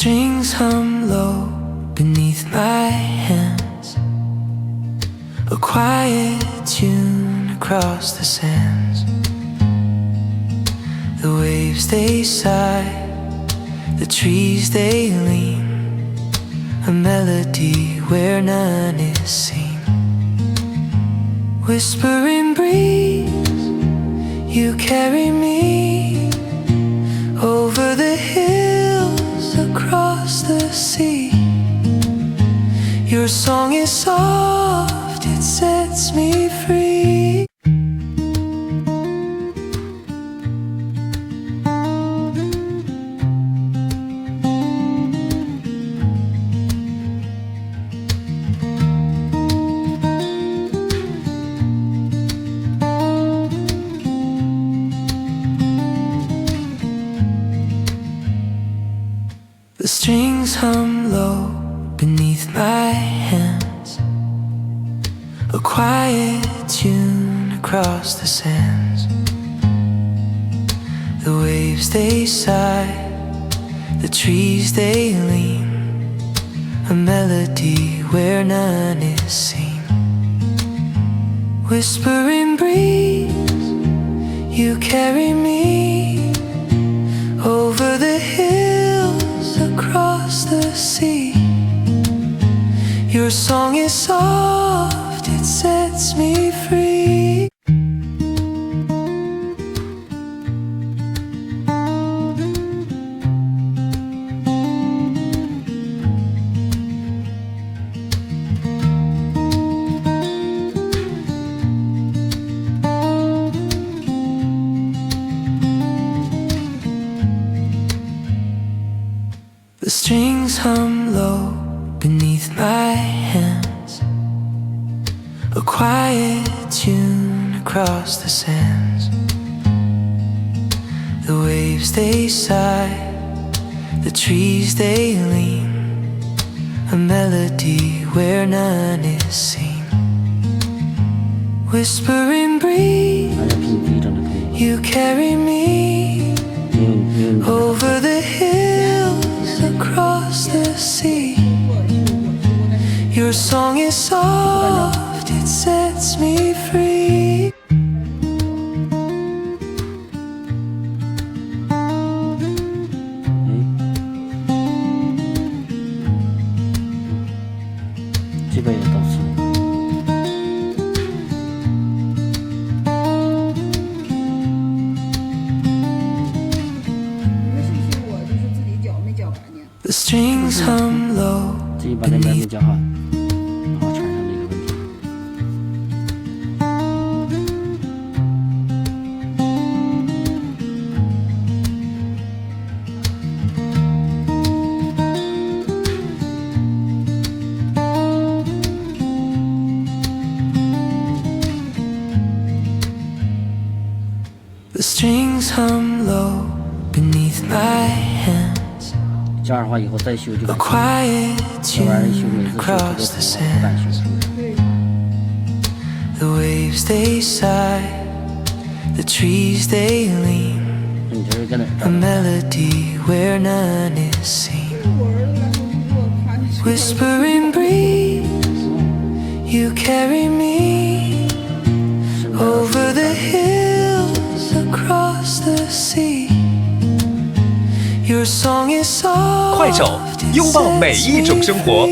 strings hum low beneath my hands, a quiet tune across the sands. The waves they sigh, the trees they lean, a melody where none is seen. Whispering breeze, you carry me over the hills, across the sea. Your song is soft, it sets me free. The strings hum low beneath my hands, a quiet tune across the sands. The waves they sigh, the trees they lean, a melody where none is seen. Whispering breeze, you carry me over the hills, across the sea. Your song is soft, it sets me free. The strings hum low beneath my hands, a quiet tune across the sands. The waves they sigh, the trees they lean, a melody where none is seen. Whispering breeze, you carry me over the hills, across the sea. Your song is soft, it sets me free. The strings hum low 自己把这边给教好，然后产生了一个问题。The strings hum low beneath my hands. 这样的话以后再修就 A 敢修， quiet 这玩意儿修 tune 每次修特别 across the 头不敢 sands. 修。 The waves they sigh, the trees they lean, 你这是跟哪 a melody where none is seen. Whispering breeze, you carry me over the hills, across the sea. Your song is soft, 快手，拥抱每一种生活。